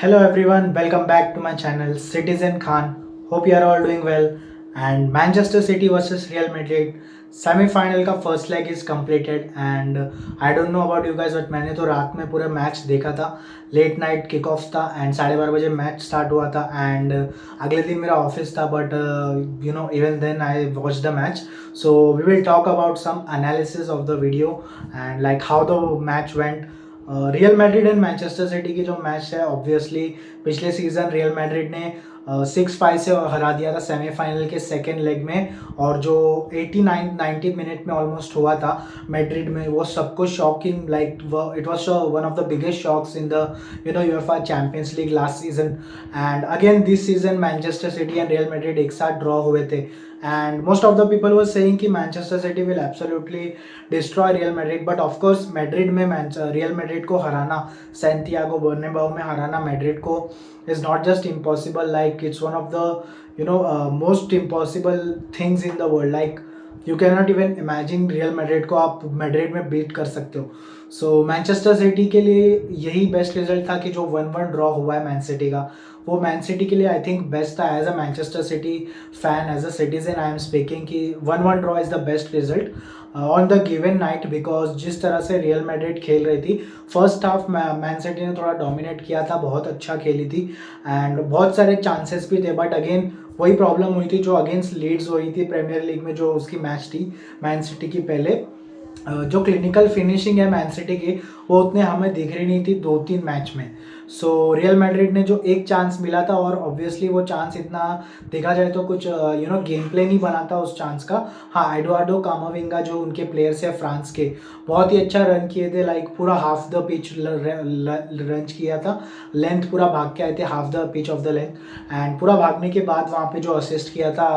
Hello everyone, welcome back to my channel Citizen Khan. Hope you are all doing well. And Manchester City versus Real Madrid semi-final का first leg is completed and I don't know about you guys but मैंने तो रात में पूरा match देखा था. Late night kick off था and 12:30 बजे मैच स्टार्ट हुआ था एंड अगले दिन मेरा ऑफिस था but even then I watch the match. So we will talk about some analysis of the video and like how the match went. Real Madrid and Manchester City की जो match है obviously पिछले season real Madrid ने 6-5 से हरा दिया था semifinal के सेकेंड लेग में. और जो 89-90 मिनट में ऑलमोस्ट हुआ था मैड्रिड में वो सब कुछ shocking like it was one of the biggest shocks in the UEFA Champions League last season. And again this season Manchester City and Real Madrid एक साथ ड्रॉ हुए थे and most of the people were saying कि Manchester City will absolutely destroy Real Madrid but of course Madrid में Real Madrid को हराना Santiago Bernabeu में हराना Madrid को is not just impossible, like it's one of the most impossible things in the world. Like you cannot even imagine Real Madrid को आप Madrid में beat कर सकते हो. सो मैनचेस्टर सिटी के लिए यही बेस्ट रिजल्ट था कि जो 1-1 ड्रॉ हुआ है मैन सिटी का वो मैन सिटी के लिए आई थिंक बेस्ट था. As a Manchester City fan as a citizen I am speaking कि 1-1 draw is the best result on the given night because जिस तरह से रियल मैड्रिड खेल रही थी फर्स्ट हाफ मैन सिटी ने थोड़ा डोमिनेट किया था, बहुत अच्छा खेली थी एंड बहुत सारे चांसेस भी थे बट अगेन वही प्रॉब्लम हुई थी जो अगेंस्ट लीड्स हुई थी प्रीमियर लीग में जो उसकी मैच थी मैन सिटी की पहले. जो क्लिनिकल फिनिशिंग है मैन सिटी की वो उतने हमें दिख रही नहीं थी 2-3 मैच में. सो रियल मैड्रिड ने जो एक चांस मिला था और ऑब्वियसली वो चांस इतना देखा जाए तो कुछ गेम प्ले नहीं बना था उस चांस का. हाँ, एडुआर्डो कामाविंगा जो उनके प्लेयर्स है फ्रांस के बहुत ही अच्छा रन किए थे. लाइक पूरा हाफ द पिच रन किया था, लेंथ पूरा भाग के आए थे half the pitch of the length and पूरा भागने के बाद वहाँ पे जो असिस्ट किया था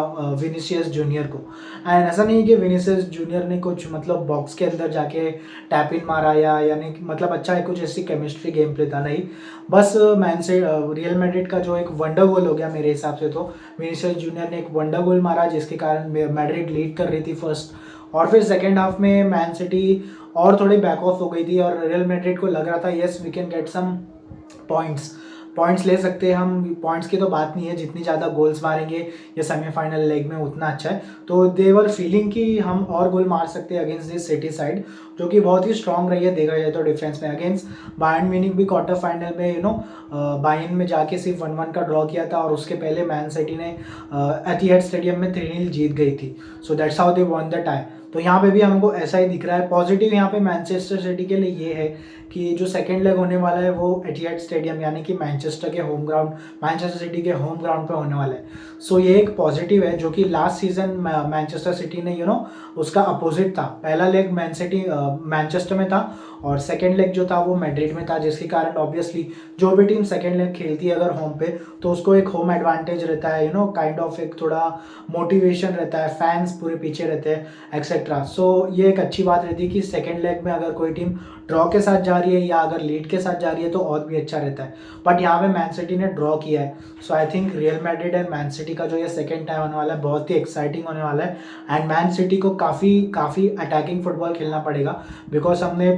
विनीसियस जूनियर को. एंड ऐसा नहीं है कि विनीसियस जूनियर ने कुछ मतलब बॉक्स के अंदर जाके टैप इन मारा या यानी मतलब अच्छा है कुछ ऐसी केमिस्ट्री गेम प्ले था नहीं. बस मैन से रियल मैड्रिड का जो एक वंडर गोल हो गया मेरे हिसाब से तो विनीसियस जूनियर ने एक वंडर गोल मारा जिसके कारण मैड्रिड लीड कर रही थी फर्स्ट. और फिर सेकेंड हाफ में मैन सिटी और थोड़ी बैक ऑफ हो गई थी और रियल मैड्रिड को लग रहा था yes we can get some points ले सकते हैं हम. पॉइंट्स की तो बात नहीं है, जितनी ज़्यादा गोल्स मारेंगे ये सेमीफाइनल लेग में उतना अच्छा है. तो दे वर फीलिंग कि हम और गोल मार सकते हैं अगेंस्ट दिस सिटी साइड जो कि बहुत ही स्ट्रॉन्ग रही है देखा जाए तो डिफेंस में. अगेंस्ट बायर्न म्यूनिख भी क्वार्टर फाइनल में बायर्न में जाके सिर्फ 1-1 का ड्रॉ किया था और उसके पहले मैन सिटी ने एतिहाद स्टेडियम में 3-0 जीत गई थी. So that's how they won the tie. तो यहाँ पे भी हमको ऐसा ही दिख रहा है. पॉजिटिव यहाँ पे मैनचेस्टर सिटी के लिए ये है कि जो सेकेंड लेग होने वाला है वो एतिहाद स्टेडियम यानी कि मैनचेस्टर के होम ग्राउंड मैनचेस्टर सिटी के होम ग्राउंड पे होने वाला है. सो ये एक पॉजिटिव है जो कि लास्ट सीजन मैनचेस्टर सिटी ने उसका अपोजिट था. पहला लेग मैन सिटी मैनचेस्टर में था और सेकेंड लेग जो था वो मैड्रिड में था जिसके कारण ऑब्वियसली जो भी टीम सेकेंड लेग खेलती है अगर होम पे तो उसको एक होम एडवांटेज रहता है काइंड ऑफ एक थोड़ा मोटिवेशन रहता है, फैंस पूरे पीछे रहते हैं एक्सेट्रा. सो ये एक अच्छी बात रहती है कि सेकेंड लेग में अगर कोई टीम ड्रॉ के साथ जा रही है या अगर लीड के साथ जा रही है तो और भी अच्छा रहता है. बट यहाँ पे मैन सिटी ने ड्रॉ किया है. So I think Real Madrid and Man City का जो ये सेकेंड टाइम होने वाला है बहुत ही एक्साइटिंग होने वाला है एंड मैन सिटी को काफ़ी अटैकिंग फुटबॉल खेलना पड़ेगा बिकॉज हमने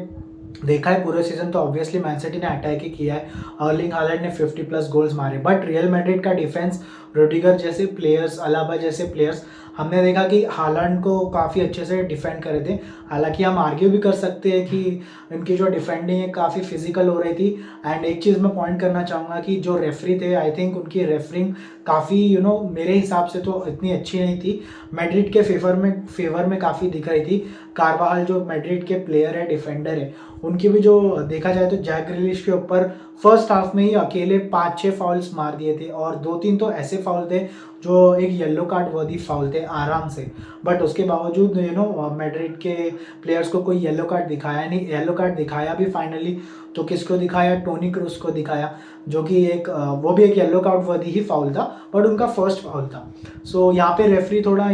देखा है पूरे सीजन तो ऑब्वियसली मैन सिटी ने अटैक ही किया है. अर्लिंग हालैंड ने 50+ गोल्स मारे बट रियल मैड्रिड का डिफेंस रोडिगर जैसे प्लेयर्स, अलाबा जैसे प्लेयर्स हमने देखा कि हालैंड को काफ़ी अच्छे से डिफेंड करे थे. हालांकि हम आर्ग्यू भी कर सकते हैं कि इनकी जो डिफेंडिंग है काफ़ी फिजिकल हो रही थी. एंड एक चीज़ मैं पॉइंट करना चाहूँगा कि जो रेफरी थे आई थिंक उनकी रेफरिंग काफ़ी मेरे हिसाब से तो इतनी अच्छी नहीं थी. मैड्रिड के फेवर में काफ़ी दिख रही थी. कार्वाहाल जो मैड्रिड के प्लेयर है, डिफेंडर है, उनकी भी जो देखा जाए तो जैक ग्रिलिश के ऊपर फर्स्ट हाफ में ही अकेले 5-6 फाउल्स मार दिए थे और 2-3 तो ऐसे फाउल थे जो एक येलो कार्ड वर्दी फाउल थे आराम से. बट उसके बावजूद मैड्रिड के प्लेयर्स को कोई येलो कार्ड दिखाया नहीं. येलो कार्ड दिखाया भी फाइनली तो किसको दिखाया, टोनी क्रूस को दिखाया जो कि एक वो भी एक येलो कार्ड वर्दी ही फाउल था बट उनका फर्स्ट फाउल था. सो यहाँ पे रेफरी थोड़ा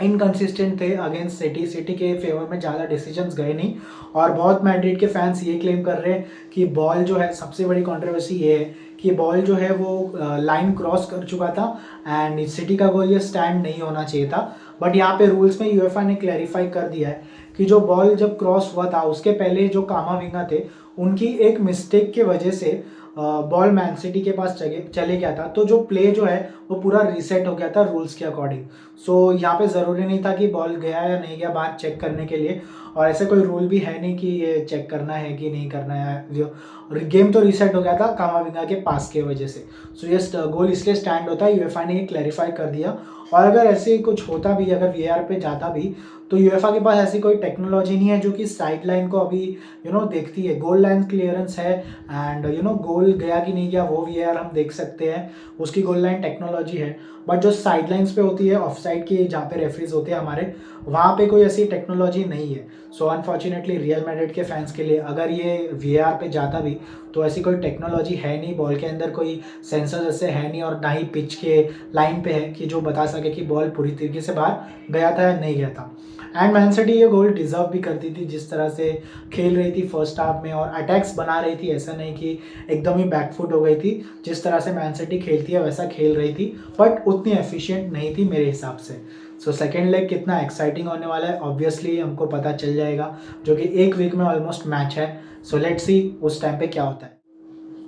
इनकन्सिस्टेंट थे अगेंस्ट सिटी के फेवर में ज़्यादा डिसीजंस गए नहीं. और बहुत मैड्रिड के फैंस ये क्लेम कर रहे हैं कि बॉल जो है सबसे बड़ी कंट्रोवर्सी ये है कि बॉल जो है वो लाइन क्रॉस कर चुका था एंड सिटी का गोल ये स्टैंड नहीं होना चाहिए था. बट यहाँ पे रूल्स में यूएफए ने क्लैरिफाई कर दिया है कि जो बॉल जब क्रॉस हुआ था उसके पहले जो कामाविंगा थे उनकी एक मिस्टेक के वजह से बॉल मैन सिटी के पास चले गया था, तो जो प्ले जो है वो पूरा रीसेट हो गया था रूल्स के अकॉर्डिंग। सो यहाँ पे ज़रूरी नहीं था कि बॉल गया या नहीं गया बाहर चेक करने के लिए, और ऐसे कोई रूल भी है नहीं कि ये चेक करना है कि नहीं करना है। जो गेम तो रीसेट हो गया था कामाविंगा के पास के वजह से। सो ये गोल इसलिए स्टैंड होता है, यूएफए ने ये क्लैरिफाई कर दिया। और अगर ऐसे कुछ होता भी, अगर वीआर पे जाता भी, तो यूएफए के पास ऐसी कोई टेक्नोलॉजी नहीं है जो कि साइड लाइन को अभी देखती है। गोल लाइन क्लियरेंस है एंड गोल गया कि नहीं गया वो वीआर हम देख सकते हैं, उसकी गोल लाइन टेक्नोलॉजी है। बट जो साइड लाइन्स पे होती है ऑफ साइड की, जहाँ पे रेफरीज होते हैं हमारे, वहाँ पे कोई ऐसी टेक्नोलॉजी नहीं है। सो अनफॉर्चुनेटली रियल मैड्रिड के फैंस के लिए, अगर ये वीआर पे जाता भी तो ऐसी कोई टेक्नोलॉजी है नहीं, बॉल के अंदर कोई सेंसर ऐसे है नहीं, और ना ही पिच के लाइन पे है कि जो बता सके कि बॉल पूरी तरीके से बाहर गया था या नहीं गया था। एंड मैन सिटी ये गोल डिजर्व भी करती थी, जिस तरह से खेल रही थी फर्स्ट हाफ में और अटैक्स बना रही थी। ऐसा नहीं कि एकदम ही बैकफुट हो गई थी, जिस तरह से मैन सिटी खेलती है वैसा खेल रही थी, बट उतनी एफिशिएंट नहीं थी मेरे हिसाब से। सो सेकेंड लेग कितना एक्साइटिंग होने वाला है ऑब्वियसली हमको पता चल जाएगा, जो कि एक वीक में ऑलमोस्ट मैच है। सो लेट्स सी उस टाइम पे क्या होता है।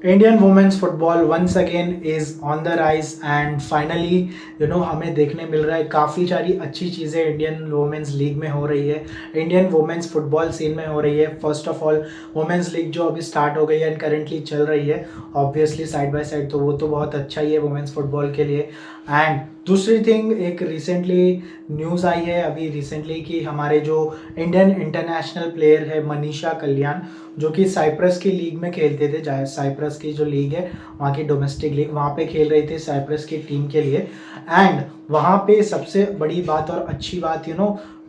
Indian women's football once again is on the rise and finally हमें देखने मिल रहा है काफ़ी सारी अच्छी चीज़ें इंडियन वुमेन्स लीग में हो रही है, इंडियन वुमेन्स फुटबॉल सीन में हो रही है। First of all women's league जो अभी स्टार्ट हो गई है एंड करेंटली चल रही है ऑब्वियसली साइड बाय साइड, तो वो तो बहुत अच्छा ही है वुमेन्स फुटबॉल के लिए। एंड दूसरी थिंग, एक रिसेंटली न्यूज़ आई है अभी रिसेंटली कि हमारे जो इंडियन इंटरनेशनल प्लेयर है मनीषा कल्याण, जो कि साइप्रस की लीग में खेलते थे, साइप्रस की जो लीग है वहाँ की डोमेस्टिक लीग, वहाँ पे खेल रही थी साइप्रस की टीम के लिए। एंड वहाँ पे सबसे बड़ी बात और अच्छी बात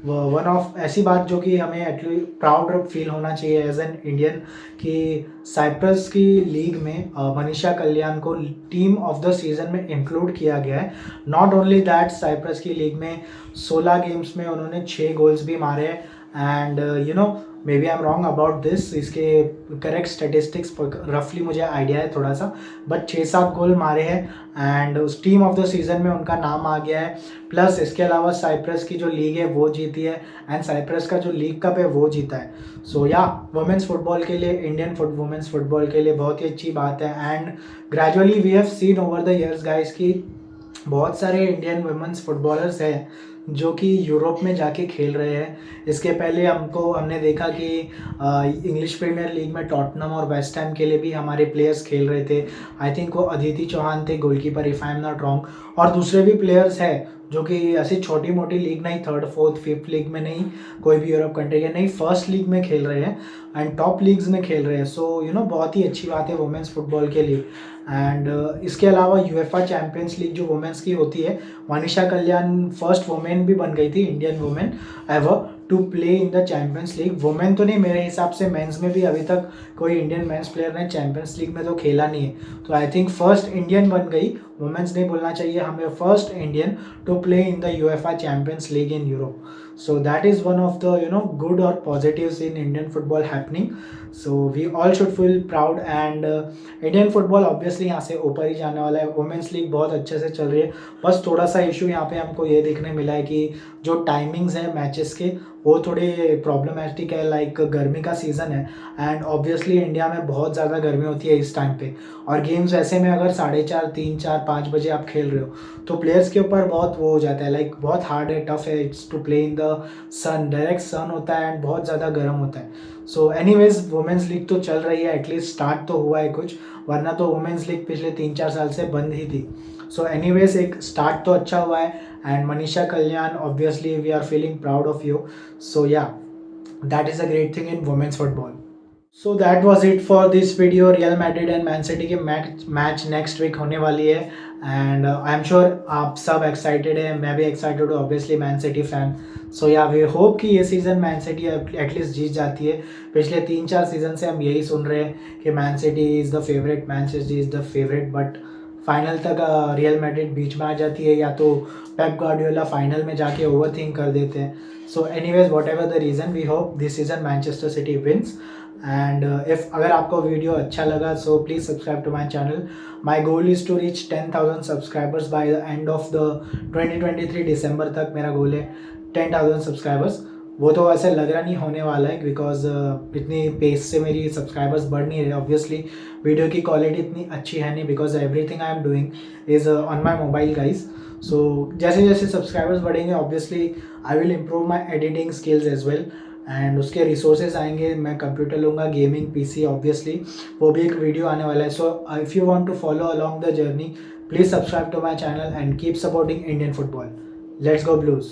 वन ऑफ ऐसी बात जो कि हमें एटलीस्ट प्राउड फील होना चाहिए एज एन इंडियन, कि साइप्रस की लीग में मनीषा कल्याण को टीम ऑफ द सीज़न में इंक्लूड किया गया है। नॉट ओनली दैट, साइप्रस की लीग में 16 गेम्स में उन्होंने 6 गोल्स भी मारे हैं। And maybe I am wrong about this, इसके करेक्ट स्टेटिस्टिक्स रफली मुझे आइडिया है थोड़ा सा, बट 6-7 गोल मारे हैं एंड उस टीम ऑफ द सीज़न में उनका नाम आ गया है। प्लस इसके अलावा साइप्रस की जो लीग है वो जीती है एंड साइप्रस का जो लीग कप है वो जीता है। सो या वुमेन्स फुटबॉल के लिए, इंडियन वुमेन्स फुटबॉल के लिए बहुत ही अच्छी बात है। And gradually we have seen over the years guys की बहुत सारे इंडियन वुमेन्स फुटबॉलर्स हैं जो कि यूरोप में जाके खेल रहे हैं। इसके पहले हमने देखा कि इंग्लिश प्रीमियर लीग में टॉटनम और वेस्ट हैम के लिए भी हमारे प्लेयर्स खेल रहे थे। आई थिंक वो अदिति चौहान थे goalkeeper, if I am not wrong, और दूसरे भी प्लेयर्स हैं जो कि ऐसी छोटी मोटी लीग नहीं, थर्ड फोर्थ फिफ्थ लीग में नहीं, कोई भी यूरोप कंट्री के नहीं, फर्स्ट लीग में खेल रहे हैं एंड टॉप लीग्स में खेल रहे हैं। सो बहुत ही अच्छी बात है वुमेन्स फुटबॉल के लिए। एंड इसके अलावा यूएफए चैम्पियंस लीग जो वुमेन्स की होती है, मनीषा कल्याण फर्स्ट वुमेन भी बन गई थी Indian women ever to play in the Champions League. Women तो नहीं, मेरे हिसाब से मेंस में भी अभी तक कोई इंडियन मेंस प्लेयर ने चैम्पियंस लीग में तो खेला नहीं है, तो आई थिंक फर्स्ट इंडियन बन गई, वुमेन्स नहीं बोलना चाहिए हमें, first Indian to play in the UEFA Champions League in Europe. So that is one of the good or positives in Indian football happening. So we all should feel proud and Indian football obviously यहाँ से ऊपर ही जाने वाला है। Women's league बहुत अच्छे से चल रही है, बस थोड़ा सा इशू यहाँ पे हमको ये देखने मिला है कि जो टाइमिंग्स हैं मैचेस के वो थोड़े प्रॉब्लमेटिक है, लाइक गर्मी का सीज़न है एंड ऑब्वियसली इंडिया में बहुत ज़्यादा गर्मी होती है इस टाइम पे, और गेम्स ऐसे में अगर 4:30, 3, 4, 5 बजे आप खेल रहे हो तो प्लेयर्स के ऊपर बहुत वो हो जाता है, लाइक बहुत हार्ड है, टफ है, it's to play in the sun, direct sun होता है एंड बहुत ज़्यादा गर्म होता है। सो एनीवेज वुमेन्स लीग तो चल रही है, एटलीस्ट स्टार्ट तो हुआ है कुछ, वरना तो वुमेन्स लीग पिछले 3-4 साल से बंद ही थी। सो एनीवेज एक स्टार्ट तो अच्छा हुआ है and Manisha Kalyan obviously we are feeling proud of you. So yeah that is a great thing in women's football. So that was it for this video. Real Madrid and Man City की match next week होने वाली है and I am sure आप सब excited है, मैं भी excited हूँ, ऑब्वियसली मैन सिटी फैन। सो या वी होप कि ये सीज़न मैन सिटी एटलीस्ट जीत जाती है। पिछले 3-4 सीज़न से हम यही सुन रहे हैं कि man city is the favourite, man city is the favourite, but final तक रियल मैड्रिड बीच में आ जाती है या तो पेप गार्डियोला फाइनल में जाके ओवरथिंक कर देते हैं। So anyways whatever the reason, we hope this season Manchester City wins. And if अगर आपको वीडियो अच्छा लगा so please subscribe to my channel. My goal is to reach 10,000 subscribers by the end of the 2023 December तक मेरा गोल है 10,000 subscribers. वो तो ऐसे लग रहा नहीं होने वाला है, बिकॉज इतनी पेस से मेरी सब्सक्राइबर्स बढ़ नहीं रहे। ऑब्वियसली वीडियो की क्वालिटी इतनी अच्छी है नहीं, because everything I am doing is on my mobile guys. So जैसे जैसे सब्सक्राइबर्स बढ़ेंगे obviously I will improve my editing skills as well, and उसके रिसोर्सेज आएंगे। मैं कंप्यूटर लूँगा, गेमिंग पीसी ऑब्वियसली, वो भी एक वीडियो आने वाला है। So if you want to follow along the journey, please subscribe to my channel and keep supporting Indian football. Let's go blues.